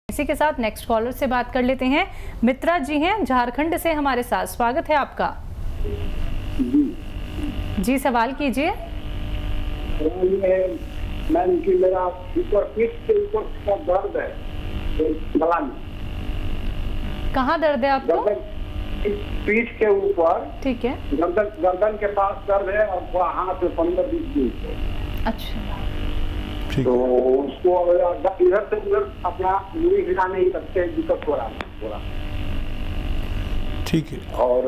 इसी के साथ नेक्स्ट कॉलर से बात कर लेते हैं। मित्रा जी हैं झारखंड से हमारे साथ, स्वागत है आपका। जी सवाल कीजिए। मैम कि मेरा ऊपर पीठ के ऊपर दर्द है, गला में। कहाँ दर्द है आपको? पीठ के ऊपर। ठीक है। गर्दन के पास दर्द है और पूरा हाथ में 15-20 दिन। अच्छा, तो उसको इधर से उधर अपना मुड़ी हिला नहीं सकते, दिक्कत हो रहा है पूरा। ठीक है। और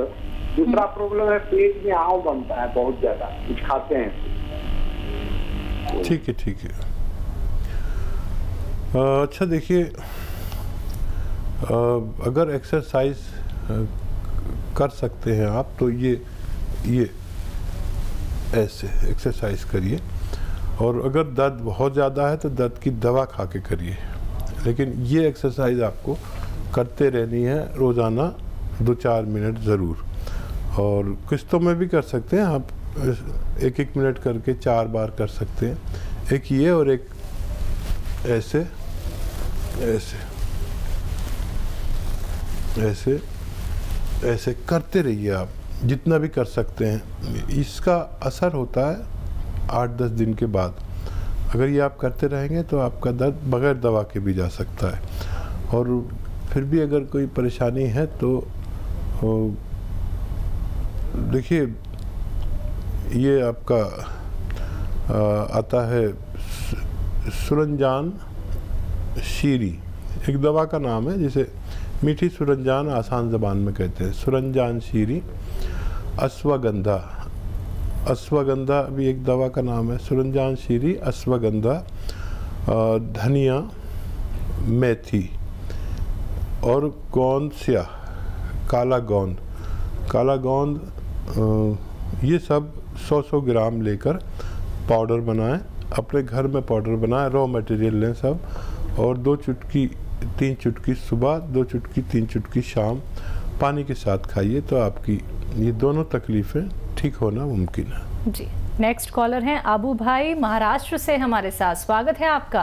दूसरा प्रॉब्लम है, पेट में आव बनता है बहुत ज्यादा, कुछ खाते हैं। ठीक है, ठीक है। अच्छा देखिए, अगर एक्सरसाइज कर सकते हैं आप तो ये ऐसे एक्सरसाइज करिए, और अगर दर्द बहुत ज़्यादा है तो दर्द की दवा खा के करिए, लेकिन ये एक्सरसाइज आपको करते रहनी है रोज़ाना 2-4 मिनट ज़रूर। और किस्तों में भी कर सकते हैं आप, 1-1 मिनट करके 4 बार कर सकते हैं, एक ये और एक ऐसे ऐसे ऐसे ऐसे करते रहिए आप, जितना भी कर सकते हैं। इसका असर होता है 8-10 दिन के बाद। अगर ये आप करते रहेंगे तो आपका दर्द बगैर दवा के भी जा सकता है। और फिर भी अगर कोई परेशानी है तो देखिए, ये आपका आता है सुरंजान शीरी, एक दवा का नाम है, जिसे मीठी सुरंजान आसान ज़बान में कहते हैं। सुरंजान शीरी, अश्वगंधा भी एक दवा का नाम है। सुरंजान शीरी, अश्वगंधा, धनिया, मेथी और गोंदसिया, काला गोंद, ये सब 100-100 ग्राम लेकर पाउडर बनाएं, अपने घर में पाउडर बनाएं, रॉ मटेरियल लें सब, और 2 चुटकी 3 चुटकी सुबह, 2 चुटकी 3 चुटकी शाम पानी के साथ खाइए, तो आपकी ये दोनों तकलीफ़ें ठीक होना मुमकिन है। जी, नेक्स्ट कॉलर हैं अबू भाई महाराष्ट्र से हमारे साथ, स्वागत है आपका।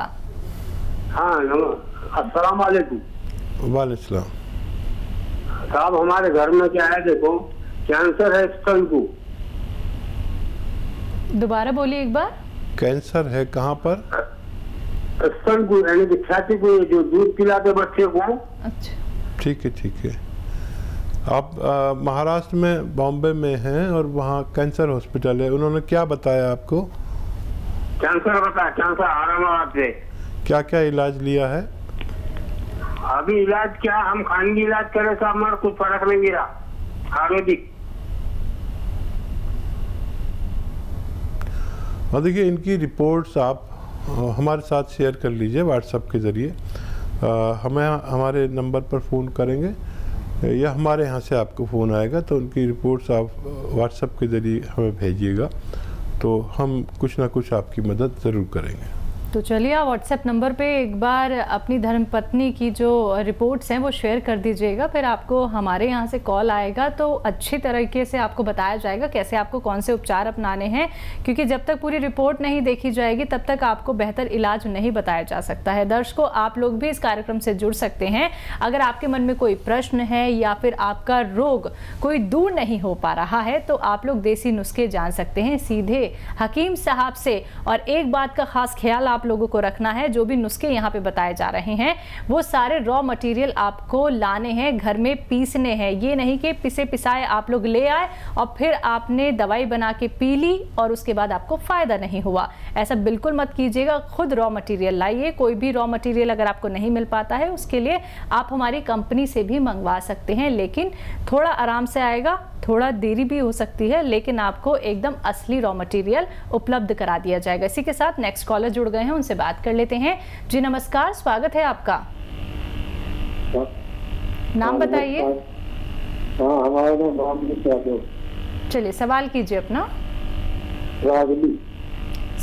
हाँ, अस्सलाम वालेकुम। वालेकुम। साहब, हमारे घर में क्या है, देखो कैंसर है स्तन को। दोबारा बोलिए एक बार। कैंसर है कहाँ पर? स्तन को, यानी कि छाती को, जो दूध पिलाते बच्चे को। अच्छा, ठीक है, ठीक है। आप महाराष्ट्र में बॉम्बे में हैं और वहाँ कैंसर हॉस्पिटल है, उन्होंने क्या बताया आपको? कैंसर बताया, कैंसर औरंगाबाद से। क्या क्या इलाज लिया है? अभी इलाज क्या, हम खानगी इलाज करे साहब, हमारा कुछ फर्क नहीं गिरा, आयुर्वेदिक। और देखिए, इनकी रिपोर्ट्स आप हमारे साथ शेयर कर लीजिए व्हाट्सएप के ज़रिए। हमें हमारे नंबर पर फ़ोन करेंगे या हमारे यहाँ से आपको फ़ोन आएगा, तो उनकी रिपोर्ट्स आप व्हाट्सएप के ज़रिए हमें भेजिएगा, तो हम कुछ ना कुछ आपकी मदद ज़रूर करेंगे। तो चलिए, आप व्हाट्सएप नंबर पे एक बार अपनी धर्मपत्नी की जो रिपोर्ट्स हैं वो शेयर कर दीजिएगा, फिर आपको हमारे यहाँ से कॉल आएगा तो अच्छी तरीके से आपको बताया जाएगा कैसे आपको कौन से उपचार अपनाने हैं, क्योंकि जब तक पूरी रिपोर्ट नहीं देखी जाएगी तब तक आपको बेहतर इलाज नहीं बताया जा सकता है। दर्शकों, आप लोग भी इस कार्यक्रम से जुड़ सकते हैं। अगर आपके मन में कोई प्रश्न है या फिर आपका रोग कोई दूर नहीं हो पा रहा है तो आप लोग देसी नुस्खे जान सकते हैं सीधे हकीम साहब से। और एक बात का खास ख्याल आप लोगों को रखना है, जो भी नुस्खे यहाँ पे बताए जा रहे हैं वो सारे रॉ मटेरियल आपको लाने हैं, घर में पीसने हैं। ये नहीं कि पिसे पिसाए आप लोग ले आए और फिर आपने दवाई बना के पी ली और उसके बाद आपको फायदा नहीं हुआ। ऐसा बिल्कुल मत कीजिएगा, खुद रॉ मटेरियल लाइए। कोई भी रॉ मटेरियल अगर आपको नहीं मिल पाता है उसके लिए आप हमारी कंपनी से भी मंगवा सकते हैं, लेकिन थोड़ा आराम से आएगा, थोड़ा देरी भी हो सकती है, लेकिन आपको एकदम असली रॉ मटेरियल उपलब्ध करा दिया जाएगा। इसी के साथ नेक्स्ट कॉलर जुड़ गए हैं, उनसे बात कर लेते हैं। जी नमस्कार, स्वागत है आपका। नाम बताइए। हमारा नाम चलिए, सवाल कीजिए अपना। रागली।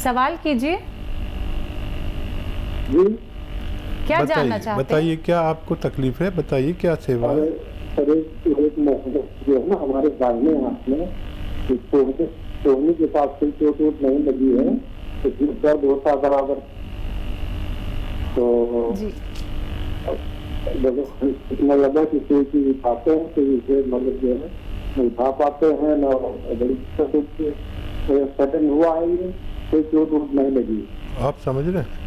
सवाल कीजिए। क्या जानना चाहते हैं? बताइए, क्या आपको तकलीफ है, बताइए क्या सेवा है। जो है ना, हमारे दाहिने हाथ में सोने के पास कोई चोट नहीं लगी है, तो दर्द होता बराबर। तो जी, इतना लगा कि कोई चीज पाते हैं तो इसे मतलब जो है नहीं खा पाते हैं ना, बड़ी दिक्कत होती है। सडन हुआ है ये, कोई चोट नहीं लगी। आप समझ रहे हैं?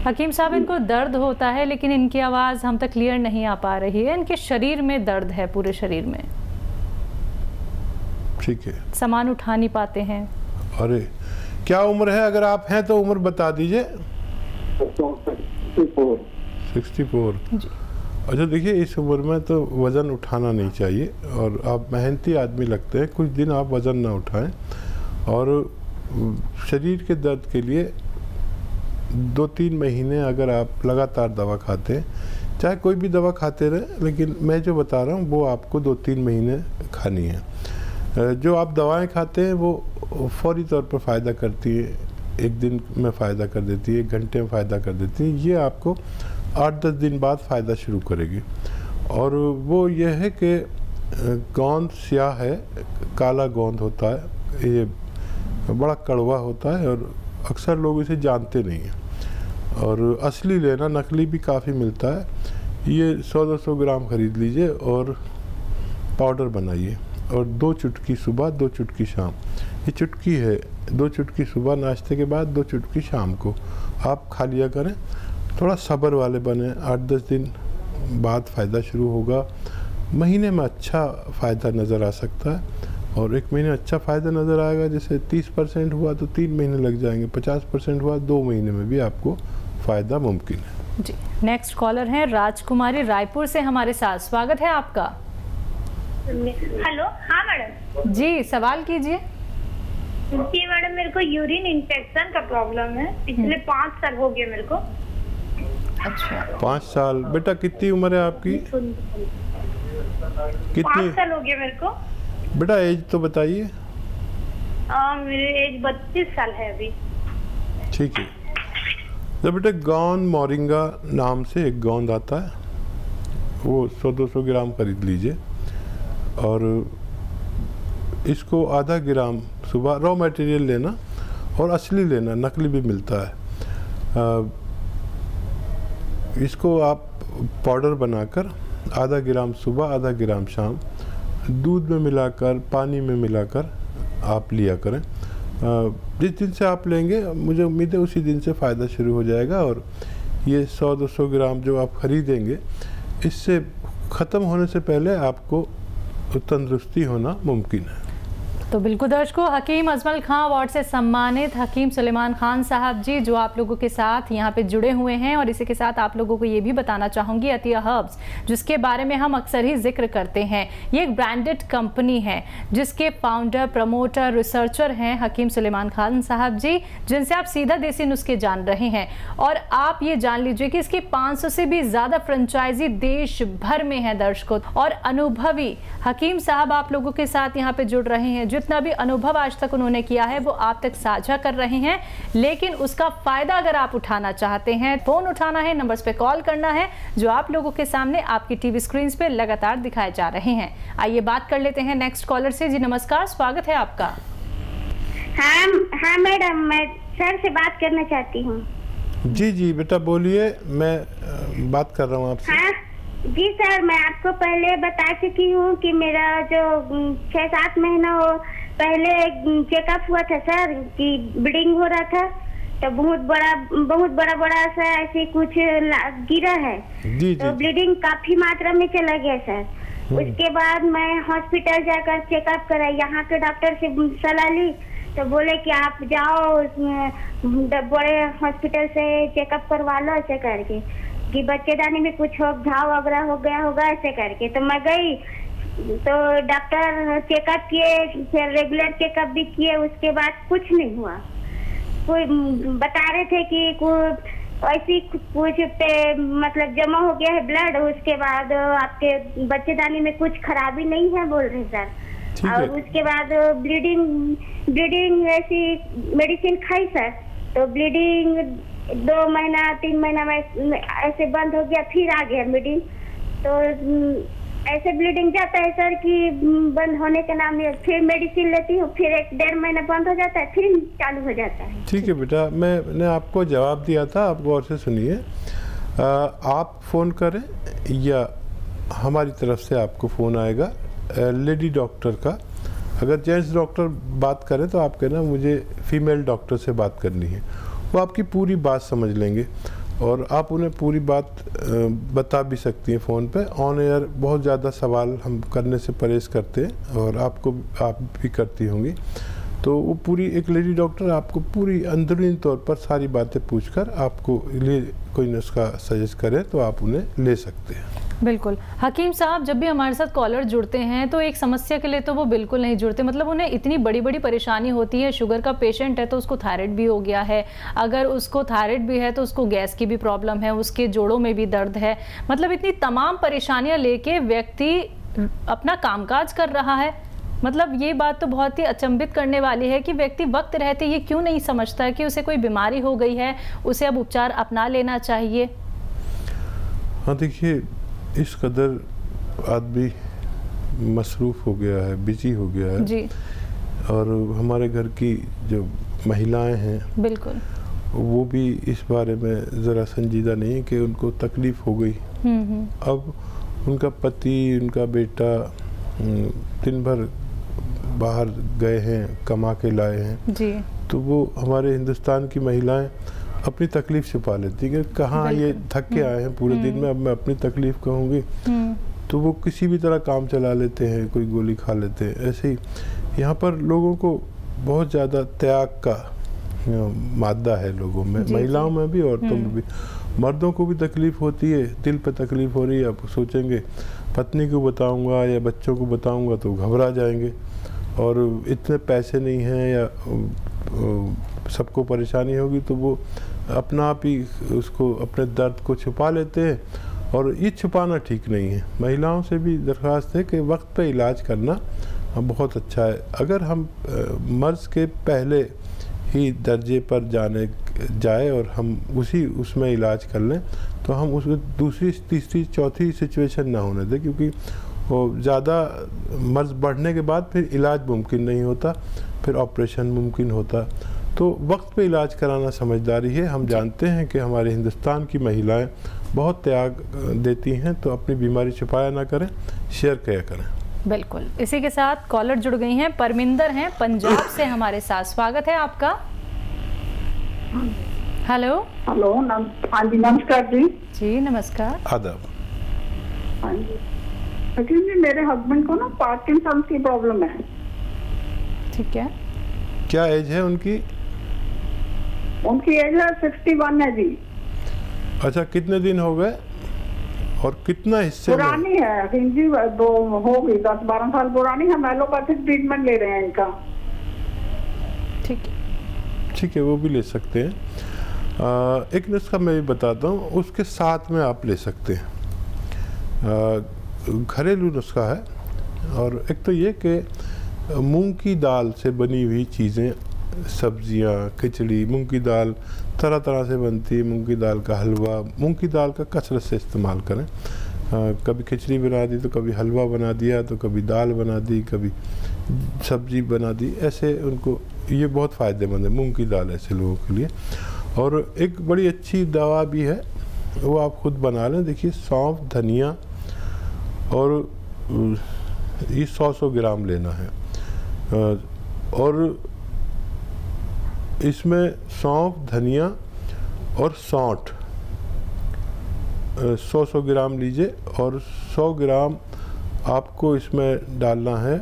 हकीम साहब, इनको दर्द होता है लेकिन इनकी आवाज़ हम तक क्लियर नहीं आ पा रही है। इनके शरीर में दर्द है, पूरे शरीर में। ठीक है। सामान उठा नहीं पाते हैं। अरे क्या उम्र है? अगर आप हैं तो उम्र बता दीजिए। 64। अच्छा देखिए, इस उम्र में तो वज़न उठाना नहीं चाहिए और आप मेहनती आदमी लगते हैं। कुछ दिन आप वज़न ना उठाएं और शरीर के दर्द के लिए 2-3 महीने अगर आप लगातार दवा खाते हैं, चाहे कोई भी दवा खाते रहें, लेकिन मैं जो बता रहा हूँ वो आपको 2-3 महीने खानी है। जो आप दवाएं खाते हैं वो फौरी तौर पर फ़ायदा करती है, 1 दिन में फ़ायदा कर देती है, 1 घंटे में फ़ायदा कर देती है। ये आपको 8-10 दिन बाद फ़ायदा शुरू करेगी। और वो ये है कि गोंद स्याह है, काला गोंद होता है, ये बड़ा कड़वा होता है और अक्सर लोग इसे जानते नहीं हैं। और असली लेना, नकली भी काफ़ी मिलता है। ये 100-200 ग्राम ख़रीद लीजिए और पाउडर बनाइए और 2 चुटकी सुबह, 2 चुटकी शाम। ये चुटकी है, 2 चुटकी सुबह नाश्ते के बाद, 2 चुटकी शाम को आप खा लिया करें। थोड़ा सब्र वाले बने, 8-10 दिन बाद फ़ायदा शुरू होगा। महीने में अच्छा फ़ायदा नज़र आ सकता है और 1 महीने अच्छा फ़ायदा नज़र आएगा। जैसे 30% हुआ तो 3 महीने लग जाएंगे, 50% हुआ 2 महीने में भी आपको फ़ायदा मुमकिन है। जी, नेक्स्ट कॉलर हैं राजकुमारी, रायपुर से हमारे साथ। स्वागत है आपका। हेलो। हाँ मैडम जी, सवाल कीजिए। जी मैडम, मेरे को यूरिन इन्फेक्शन का प्रॉब्लम है। पिछले 5 साल हो गए मेरे को। अच्छा, 5 साल। बेटा कितनी उम्र है आपकी? कितनी? 5 साल हो गए मेरे को। बेटा एज तो बताइए। मेरी एज 32 साल है अभी। ठीक है। तो बेटा गोंद मोरिंगा नाम से एक गोंद आता है, वो 100-200 ग्राम खरीद लीजिए और इसको आधा ग्राम सुबह, रॉ मटेरियल लेना और असली लेना, नकली भी मिलता है। इसको आप पाउडर बनाकर आधा ग्राम सुबह, आधा ग्राम शाम दूध में मिलाकर, पानी में मिलाकर आप लिया करें। जिस दिन से आप लेंगे मुझे उम्मीद है उसी दिन से फ़ायदा शुरू हो जाएगा। और ये 100-200 ग्राम जो आप ख़रीदेंगे, इससे ख़त्म होने से पहले आपको तंदुरुस्ती होना मुमकिन है। तो बिल्कुल दर्शकों, हकीम अजमल खां अवार्ड से सम्मानित हकीम सुलेमान खान साहब जी जो आप लोगों के साथ यहाँ पे जुड़े हुए हैं। और इसी के साथ आप लोगों को ये भी बताना चाहूँगी, अतिया हर्ब्स जिसके बारे में हम अक्सर ही जिक्र करते हैं, ये एक ब्रांडेड कंपनी है जिसके फाउंडर, प्रमोटर, रिसर्चर हैं हकीम सुलेमान खान साहब जी, जिनसे आप सीधा देसी नुस्खे जान रहे हैं। और आप ये जान लीजिए कि इसकी 500 से भी ज़्यादा फ्रेंचाइजी देश भर में है दर्शकों। और अनुभवी हकीम साहब आप लोगों के साथ यहाँ पे जुड़ रहे हैं। जितना भी अनुभव आज तक उन्होंने किया है वो आप तक साझा कर रहे हैं, लेकिन उसका फायदा अगर आप उठाना चाहते हैं, फोन उठाना है, नंबर्स पे कॉल करना है जो आप लोगों के सामने आपकी टीवी स्क्रीन पे लगातार दिखाए जा रहे हैं। आइए बात कर लेते हैं नेक्स्ट कॉलर से। जी नमस्कार, स्वागत है आपका। हाँ मैडम, मैं सर से बात करना चाहती हूँ। जी जी बेटा बोलिए, मैं बात कर रहा हूँ आपसे। हाँ जी सर, मैं आपको पहले बता चुकी हूँ कि मेरा जो 6-7 महीना हो पहले चेकअप हुआ था सर कि ब्लीडिंग हो रहा था, तो बहुत बड़ा सा ऐसे कुछ गिरा है। जी तो ब्लीडिंग काफी मात्रा में चला गया सर। उसके बाद मैं हॉस्पिटल जाकर चेकअप करा, यहाँ के डॉक्टर से सलाह ली तो बोले कि आप जाओ बड़े हॉस्पिटल से चेकअप करवा लो, ऐसे करके कि बच्चेदानी में कुछ घाव वगैरह हो गया होगा, ऐसे करके। तो मैं गई तो डॉक्टर चेकअप किए, फिर रेगुलर चेकअप भी किए, उसके बाद कुछ नहीं हुआ। कोई बता रहे थे कि ऐसी कुछ पे मतलब जमा हो गया है ब्लड, उसके बाद आपके बच्चेदानी में कुछ खराबी नहीं है बोल रहे सर। और उसके बाद ब्लीडिंग ऐसी मेडिसिन खाई सर, तो ब्लीडिंग 2 महीना 3 महीना में ऐसे बंद हो गया, फिर आ गया ब्लीडिंग। तो ऐसे ब्लीडिंग जाता है सर कि बंद होने के नाम में, फिर मेडिसिन लेती हूँ, फिर 1-1.5 महीना बंद हो जाता है, फिर चालू हो जाता है। ठीक है बेटा, मैंने आपको जवाब दिया था, आप गौर से सुनिए। आप फ़ोन करें या हमारी तरफ से आपको फ़ोन आएगा लेडी डॉक्टर का। अगर जेंट्स डॉक्टर बात करें तो आप कहना मुझे फीमेल डॉक्टर से बात करनी है, वो आपकी पूरी बात समझ लेंगे और आप उन्हें पूरी बात बता भी सकती हैं फ़ोन पे। ऑन एयर बहुत ज़्यादा सवाल हम करने से परहेज करते हैं और आप भी करती होंगी, तो वो पूरी एक लेडी डॉक्टर आपको पूरी अंदरूनी तौर पर सारी बातें पूछकर आपको लिए कोई नुस्खा सजेस्ट करे तो आप उन्हें ले सकते हैं। बिल्कुल। हकीम साहब, जब भी हमारे साथ कॉलर जुड़ते हैं तो एक समस्या के लिए तो वो बिल्कुल नहीं जुड़ते, मतलब उन्हें इतनी बड़ी बड़ी परेशानी होती है। शुगर का पेशेंट है तो उसको थायराइड भी हो गया है, अगर उसको थायराइड भी है तो उसको गैस की भी प्रॉब्लम है, उसके जोड़ों में भी दर्द है, मतलब इतनी तमाम परेशानियां लेके व्यक्ति अपना कामकाज कर रहा है। मतलब ये बात तो बहुत ही अचंभित करने वाली है कि व्यक्ति वक्त रहते ये क्यों नहीं समझता कि उसे कोई बीमारी हो गई है, उसे अब उपचार अपना लेना चाहिए। हाँ देखिए, इस कदर आदमी मसरूफ़ हो गया है, बिजी हो गया है जी। और हमारे घर की जो महिलाएं हैं बिल्कुल वो भी इस बारे में ज़रा संजीदा नहीं है कि उनको तकलीफ़ हो गई। अब उनका पति, उनका बेटा दिन भर बाहर गए हैं, कमा के लाए हैं जी, तो वो हमारे हिंदुस्तान की महिलाएं अपनी तकलीफ छुपा लेती कि कहाँ ये थक के आए हैं पूरे दिन में, अब मैं अपनी तकलीफ कहूँगी, तो वो किसी भी तरह काम चला लेते हैं, कोई गोली खा लेते हैं। ऐसे ही यहाँ पर लोगों को बहुत ज़्यादा त्याग का मादा है लोगों में, महिलाओं में भी, औरतों में भी। मर्दों को भी तकलीफ़ होती है, दिल पे तकलीफ़ हो रही है, आप सोचेंगे पत्नी को बताऊंगा या बच्चों को बताऊंगा तो घबरा जाएंगे, और इतने पैसे नहीं हैं या सबको परेशानी होगी तो वो अपना आप ही उसको अपने दर्द को छुपा लेते हैं, और ये छुपाना ठीक नहीं है। महिलाओं से भी दरख्वास्त है कि वक्त पे इलाज करना बहुत अच्छा है। अगर हम मर्ज़ के पहले ही दर्जे पर जाए और हम उसमें इलाज कर लें तो हम उसको दूसरी, तीसरी, चौथी सिचुएशन ना होने दें, क्योंकि वो ज़्यादा मर्ज़ बढ़ने के बाद फिर इलाज मुमकिन नहीं होता, फिर ऑपरेशन मुमकिन होता। तो वक्त पे इलाज कराना समझदारी है। हम जानते हैं कि हमारे हिंदुस्तान की महिलाएं बहुत त्याग देती हैं, तो अपनी बीमारी छुपाया ना करें, शेयर किया करें। बिल्कुल। इसी के साथ कॉलर जुड़ गई हैं, परमिंदर हैं पंजाब से हमारे साथ। स्वागत है आपका। हेलो। हेलो, हाँ जी, नमस्कार जी। जी नमस्कार। आदाब। हाँ जी, जी मेरे हस्बैंड को ना पार्किंसन की प्रॉब्लम है। ठीक है। क्या एज है उनकी? उनकी एज है 61 है जी। अच्छा, कितने दिन हो गए और कितना हिस्से पुरानी है जी? दो हो गई, 10-12 साल पुरानी है। हम एलोपैथिक ट्रीटमेंट ले रहे हैं इनका। ठीक है, ठीक है, वो भी ले सकते हैं। एक नुस्खा मैं भी बताता हूँ, उसके साथ में आप ले सकते हैं। घरेलू नुस्खा है, और एक तो ये कि मूंग की दाल से बनी हुई चीज़ें, सब्जियां, खिचड़ी, मूंग की दाल तरह तरह से बनती है, मूंग की दाल का हलवा, मूंग की दाल का कसरत से इस्तेमाल करें। कभी खिचड़ी बना दी तो कभी हलवा बना दिया, तो कभी दाल बना दी, कभी सब्जी बना दी, ऐसे उनको ये बहुत फ़ायदेमंद है मूंग की दाल ऐसे लोगों के लिए। और एक बड़ी अच्छी दवा भी है, वो आप खुद बना लें। देखिए, सौंफ, धनिया, और ये 100 ग्राम लेना है, और इसमें सौंफ, धनिया और सौंठ 100 ग्राम लीजिए, और 100 ग्राम आपको इसमें डालना है।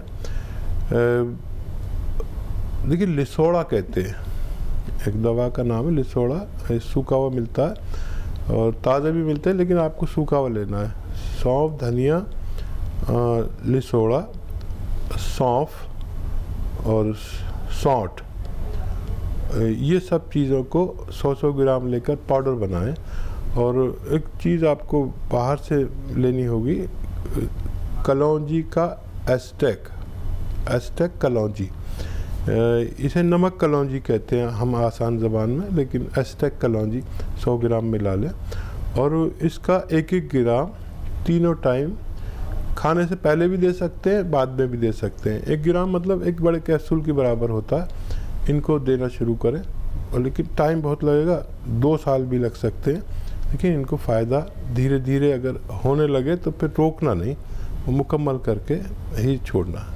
देखिए, लिसोड़ा कहते हैं, एक दवा का नाम है लिसोड़ा, सूखा हुआ मिलता है और ताज़ा भी मिलता है, लेकिन आपको सूखा हुआ लेना है। सौंफ, धनिया, लिसोड़ा, सौंफ और सौंठ, ये सब चीज़ों को 100 ग्राम लेकर पाउडर बनाएं। और एक चीज़ आपको बाहर से लेनी होगी, कलौंजी का एस्टेक कलौंजी, इसे नमक कलौंजी कहते हैं हम आसान ज़बान में, लेकिन एस्टेक कलौंजी 100 ग्राम मिला लें। और इसका 1-1 ग्राम तीनों टाइम, खाने से पहले भी दे सकते हैं, बाद में भी दे सकते हैं। 1 ग्राम मतलब एक बड़े कैप्सूल के बराबर होता है। इनको देना शुरू करें, और लेकिन टाइम बहुत लगेगा, 2 साल भी लग सकते हैं, लेकिन इनको फ़ायदा धीरे धीरे अगर होने लगे तो फिर रोकना नहीं, मुकम्मल करके ही छोड़ना।